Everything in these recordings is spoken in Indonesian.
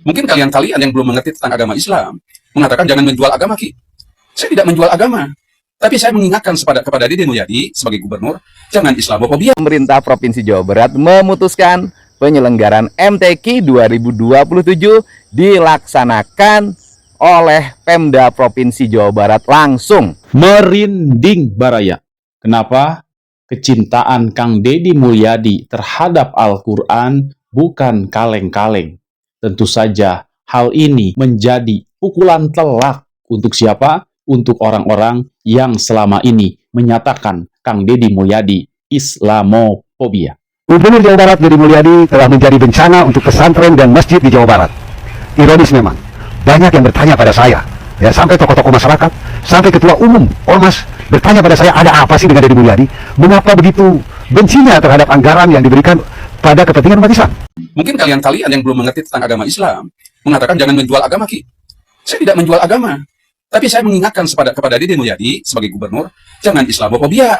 Mungkin kalian-kalian yang belum mengerti tentang agama Islam mengatakan jangan menjual agama, Ki. Saya tidak menjual agama, tapi saya mengingatkan kepada Dede Mulyadi sebagai gubernur, jangan Islamophobia. Pemerintah Provinsi Jawa Barat memutuskan penyelenggaraan MTQ 2027 dilaksanakan oleh Pemda Provinsi Jawa Barat langsung. Merinding baraya. Kenapa? Kecintaan Kang Deddy Mulyadi terhadap Al-Quran bukan kaleng-kaleng. Tentu saja hal ini menjadi pukulan telak untuk siapa? Untuk orang-orang yang selama ini menyatakan Kang Deddy Mulyadi Islamophobia. Gubernur Jawa Barat Deddy Mulyadi telah menjadi bencana untuk pesantren dan masjid di Jawa Barat. Ironis memang, banyak yang bertanya pada saya, ya sampai tokoh-tokoh masyarakat, sampai ketua umum Ormas bertanya pada saya, ada apa sih dengan Deddy Mulyadi? Mengapa begitu bencinya terhadap anggaran yang diberikan pada kepentingan umat Islam? Mungkin kalian-kalian yang belum mengerti tentang agama Islam mengatakan jangan menjual agama, Ki. Saya tidak menjual agama, tapi saya mengingatkan kepada Dede Mulyadi sebagai gubernur, jangan Islamophobia.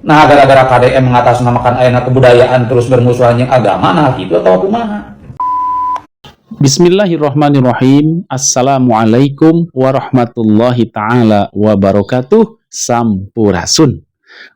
Nah, gara-gara KDM mengatasnamakan ayana kebudayaan terus bermusuhan yang agama, nah gitu atau kumaha? Bismillahirrahmanirrahim. Assalamualaikum warahmatullahi ta'ala wabarakatuh. Sampurasun.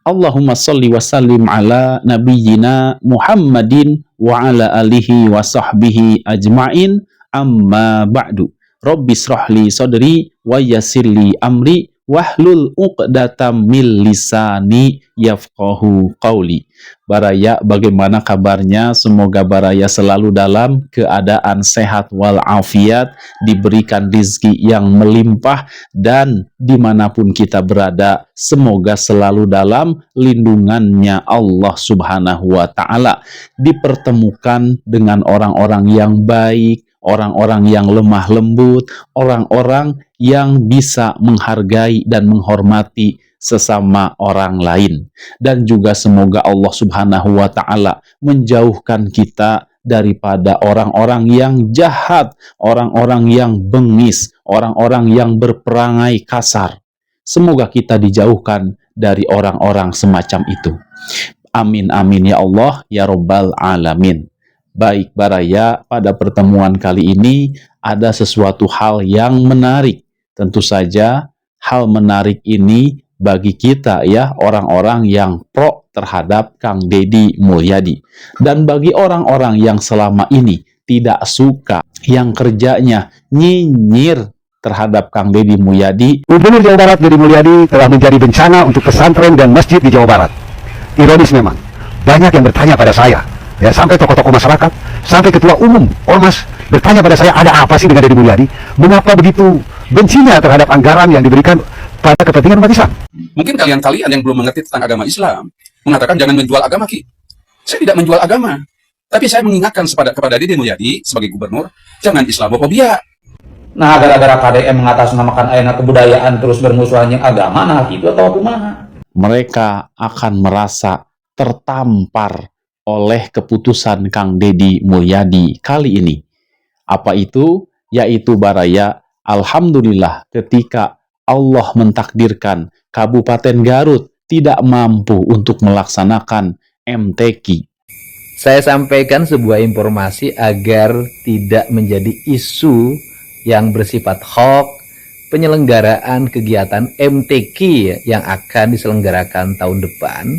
Allahumma salli wa sallim ala nabiyyina Muhammadin wa ala alihi wa sahbihi ajma'in, amma ba'du. Rabbi srahli sadri wa yassirli amri wahlul uqdatam min lisani yafqahu qauli. Baraya, bagaimana kabarnya? Semoga Baraya selalu dalam keadaan sehat walafiat, diberikan rizki yang melimpah, dan dimanapun kita berada, semoga selalu dalam lindungannya Allah Subhanahu wa Ta'ala, dipertemukan dengan orang-orang yang baik, orang-orang yang lemah lembut, orang-orang yang bisa menghargai dan menghormati sesama orang lain. Dan juga semoga Allah Subhanahu wa Ta'ala menjauhkan kita daripada orang-orang yang jahat, orang-orang yang bengis, orang-orang yang berperangai kasar. Semoga kita dijauhkan dari orang-orang semacam itu. Amin amin ya Allah ya Rabbal alamin. Baik Baraya, pada pertemuan kali ini ada sesuatu hal yang menarik. Tentu saja hal menarik ini bagi kita ya, orang-orang yang pro terhadap Kang Deddy Mulyadi. Dan bagi orang-orang yang selama ini tidak suka, yang kerjanya nyinyir terhadap Kang Deddy Mulyadi. Gubernur Jawa Barat Deddy Mulyadi telah menjadi bencana untuk pesantren dan masjid di Jawa Barat. Ironis memang, banyak yang bertanya pada saya, ya sampai tokoh-tokoh masyarakat, sampai ketua umum Ormas bertanya pada saya, ada apa sih dengan Deddy Mulyadi? Mengapa begitu bencinya terhadap anggaran yang diberikan pada kepentingan umat Islam? Mungkin kalian-kalian yang belum mengerti tentang agama Islam mengatakan jangan menjual agama, Ki. Saya tidak menjual agama, tapi saya mengingatkan kepada Dede Mulyadi sebagai gubernur, jangan Islamophobia. Nah, gara-gara KDM mengatasnamakan ayana kebudayaan terus bermusuhan yang agama, nah gitu atau kumaha? Mereka akan merasa tertampar oleh keputusan Kang Deddy Mulyadi kali ini. Apa itu? Yaitu Baraya, alhamdulillah ketika Allah mentakdirkan Kabupaten Garut tidak mampu untuk melaksanakan MTQ. Saya sampaikan sebuah informasi agar tidak menjadi isu yang bersifat hoax. Penyelenggaraan kegiatan MTQ yang akan diselenggarakan tahun depan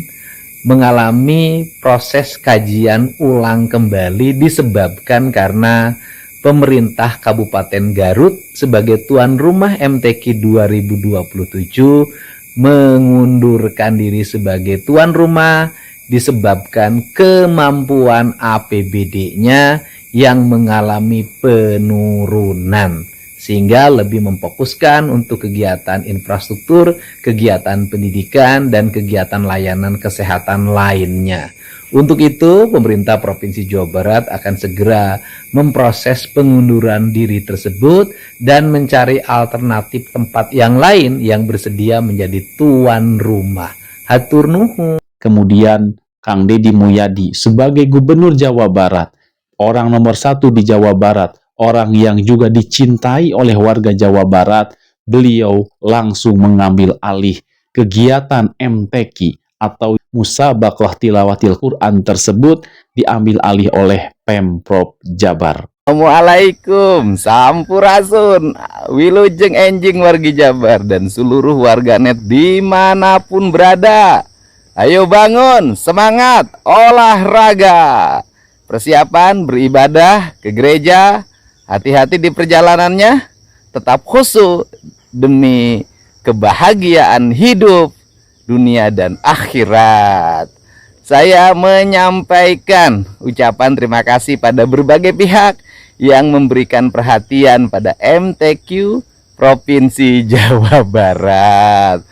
mengalami proses kajian ulang kembali disebabkan karena pemerintah Kabupaten Garut sebagai tuan rumah MTQ 2027 mengundurkan diri sebagai tuan rumah disebabkan kemampuan APBD-nya yang mengalami penurunan, sehingga lebih memfokuskan untuk kegiatan infrastruktur, kegiatan pendidikan, dan kegiatan layanan kesehatan lainnya. Untuk itu, pemerintah Provinsi Jawa Barat akan segera memproses pengunduran diri tersebut dan mencari alternatif tempat yang lain yang bersedia menjadi tuan rumah. Hatur nuhun. Kemudian Kang Deddy Mulyadi sebagai Gubernur Jawa Barat, orang nomor 1 di Jawa Barat, orang yang juga dicintai oleh warga Jawa Barat, beliau langsung mengambil alih kegiatan MTQ atau Musabaqah Tilawatil Quran tersebut, diambil alih oleh Pemprov Jabar. Assalamualaikum, sampurasun, wilujeng enjing wargi Jabar dan seluruh warganet dimanapun berada. Ayo bangun, semangat, olahraga. Persiapan beribadah ke gereja, hati-hati di perjalanannya, tetap khusyuk demi kebahagiaan hidup, dunia dan akhirat. Saya menyampaikan ucapan terima kasih pada berbagai pihak yang memberikan perhatian pada MTQ Provinsi Jawa Barat.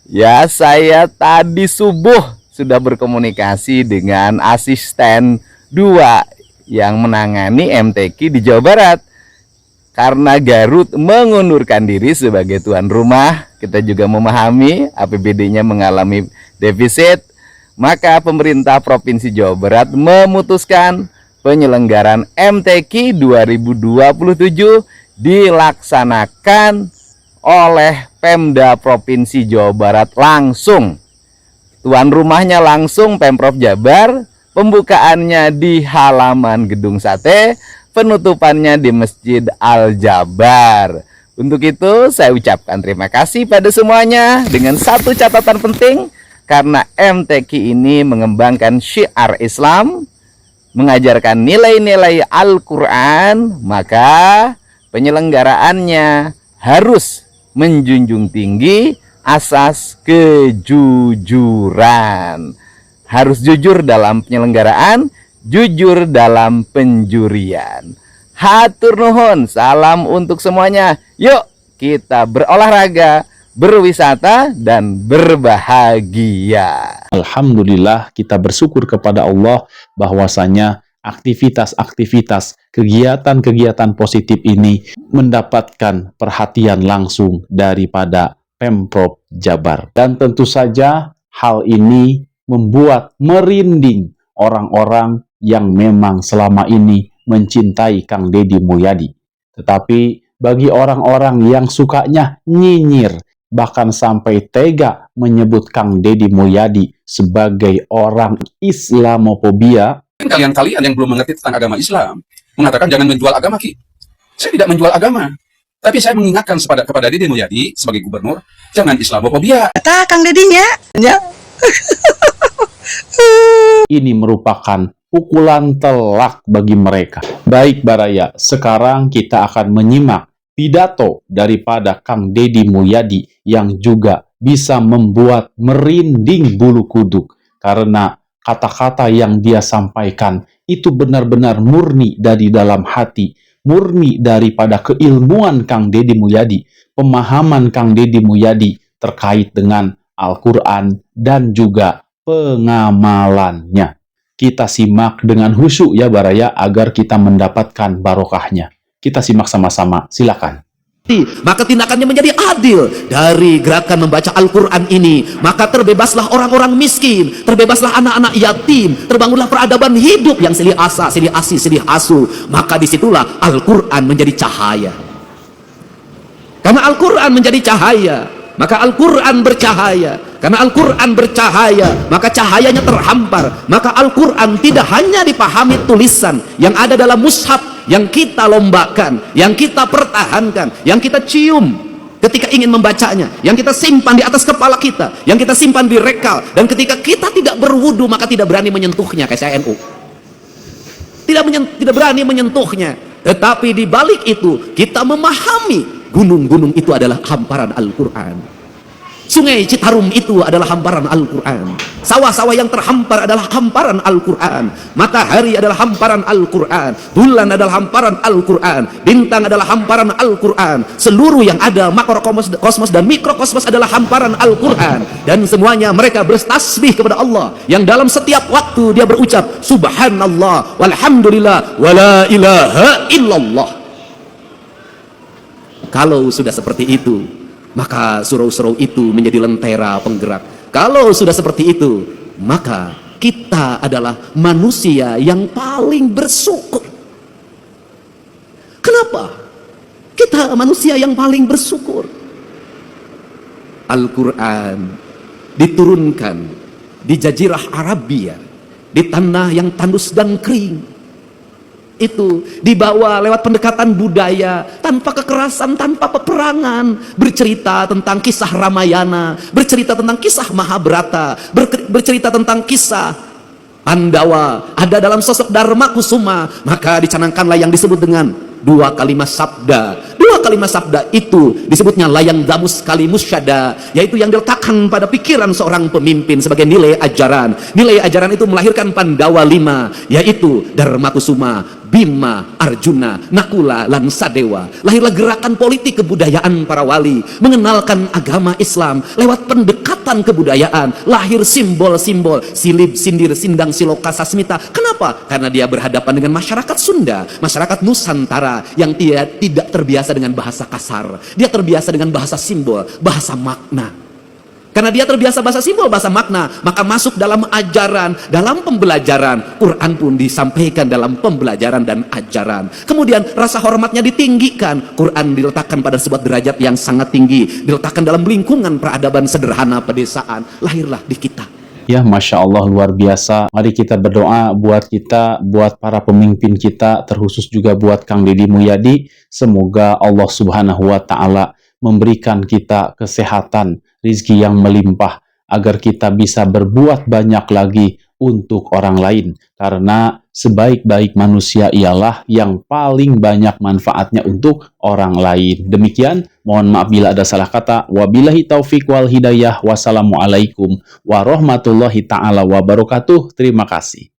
Ya, saya tadi subuh sudah berkomunikasi dengan asisten 2 yang menangani MTQ di Jawa Barat. Karena Garut mengundurkan diri sebagai tuan rumah, kita juga memahami APBD-nya mengalami defisit, maka pemerintah Provinsi Jawa Barat memutuskan penyelenggaraan MTQ 2027 dilaksanakan oleh Pemda Provinsi Jawa Barat langsung. Tuan rumahnya langsung Pemprov Jabar, pembukaannya di halaman Gedung Sate, penutupannya di Masjid Al-Jabar. Untuk itu saya ucapkan terima kasih pada semuanya dengan satu catatan penting, karena MTQ ini mengembangkan syiar Islam, mengajarkan nilai-nilai Al-Quran, maka penyelenggaraannya harus menjunjung tinggi asas kejujuran. Harus jujur dalam penyelenggaraan, jujur dalam penjurian. Hatur nuhun, salam untuk semuanya. Yuk kita berolahraga, berwisata, dan berbahagia. Alhamdulillah, kita bersyukur kepada Allah bahwasanya aktivitas-aktivitas, kegiatan-kegiatan positif ini mendapatkan perhatian langsung daripada Pemprov Jabar. Dan tentu saja hal ini membuat merinding orang-orang yang memang selama ini mencintai Kang Deddy Mulyadi. Tetapi bagi orang-orang yang sukanya nyinyir, bahkan sampai tega menyebut Kang Deddy Mulyadi sebagai orang Islamofobia. Kalian-kalian yang belum mengerti tentang agama Islam mengatakan jangan menjual agama, Ki. Saya tidak menjual agama, tapi saya mengingatkan kepada Deddy Mulyadi sebagai gubernur, jangan Islamofobia. Kata Kang Dedinya, ya. Ini merupakan pukulan telak bagi mereka. Baik Baraya, sekarang kita akan menyimak pidato daripada Kang Deddy Mulyadi yang juga bisa membuat merinding bulu kuduk, karena kata-kata yang dia sampaikan itu benar-benar murni dari dalam hati, murni daripada keilmuan Kang Deddy Mulyadi, pemahaman Kang Deddy Mulyadi terkait dengan Al-Quran dan juga pengamalannya. Kita simak dengan khusyuk ya Baraya, agar kita mendapatkan barokahnya. Kita simak sama-sama, silakan. Maka tindakannya menjadi adil. Dari gerakan membaca Al-Quran ini, maka terbebaslah orang-orang miskin, terbebaslah anak-anak yatim, terbangunlah peradaban hidup yang silih asa, silih asi, silih asu. Maka disitulah Al-Quran menjadi cahaya. Karena Al-Quran menjadi cahaya, maka Al-Quran bercahaya. Karena Al-Quran bercahaya, maka cahayanya terhampar. Maka Al-Quran tidak hanya dipahami tulisan yang ada dalam mushaf, yang kita lombakan, yang kita pertahankan, yang kita cium ketika ingin membacanya, yang kita simpan di atas kepala kita, yang kita simpan di rekal, dan ketika kita tidak berwudu maka tidak berani menyentuhnya, kayak saya NU. Tidak berani menyentuhnya. Tetapi di balik itu kita memahami gunung-gunung itu adalah hamparan Al-Quran. Sungai Citarum itu adalah hamparan Al-Quran. Sawah-sawah yang terhampar adalah hamparan Al-Quran. Matahari adalah hamparan Al-Quran. Bulan adalah hamparan Al-Quran. Bintang adalah hamparan Al-Quran. Seluruh yang ada, makrokosmos dan mikrokosmos adalah hamparan Al-Quran. Dan semuanya mereka bertasbih kepada Allah, yang dalam setiap waktu dia berucap Subhanallah, walhamdulillah, wala ilaha illallah. Kalau sudah seperti itu, maka surau-surau itu menjadi lentera penggerak. Kalau sudah seperti itu, maka kita adalah manusia yang paling bersyukur. Kenapa? Kita manusia yang paling bersyukur. Al-Quran diturunkan di Jazirah Arabia, di tanah yang tandus dan kering. itu dibawa lewat pendekatan budaya, tanpa kekerasan, tanpa peperangan, bercerita tentang kisah Ramayana, bercerita tentang kisah Mahabharata, bercerita tentang kisah Pandawa, ada dalam sosok Dharma Kusuma. Maka dicanangkanlah yang disebut dengan dua kalimat sabda. Dua kalimat sabda itu disebutnya layang damus kali musyada, yaitu yang diletakkan pada pikiran seorang pemimpin sebagai nilai ajaran. Nilai ajaran itu melahirkan Pandawa 5, yaitu Dharma Kusuma, Bima, Arjuna, Nakula, dan Sadewa. Lahirlah gerakan politik kebudayaan para wali, mengenalkan agama Islam lewat pendekatan kebudayaan. Lahir simbol-simbol silib, sindir, sindang, siloka, sasmita. Kenapa? Karena dia berhadapan dengan masyarakat Sunda, masyarakat Nusantara yang tidak terbiasa dengan bahasa kasar. Dia terbiasa dengan bahasa simbol, bahasa makna. Karena dia terbiasa bahasa simbol, bahasa makna, maka masuk dalam ajaran, dalam pembelajaran. Quran pun disampaikan dalam pembelajaran dan ajaran. Kemudian rasa hormatnya ditinggikan. Quran diletakkan pada sebuah derajat yang sangat tinggi, diletakkan dalam lingkungan peradaban sederhana pedesaan. Lahirlah di kita. Ya, Masya Allah, luar biasa. Mari kita berdoa buat kita, buat para pemimpin kita, terkhusus juga buat Kang Deddy Mulyadi. Semoga Allah Subhanahu wa Ta'ala memberikan kita kesehatan, rizki yang melimpah, agar kita bisa berbuat banyak lagi untuk orang lain. Karena sebaik-baik manusia ialah yang paling banyak manfaatnya untuk orang lain. Demikian, mohon maaf bila ada salah kata. Wabillahi taufiq wal hidayah. Wassalamualaikum warahmatullahi ta'ala wabarakatuh. Terima kasih.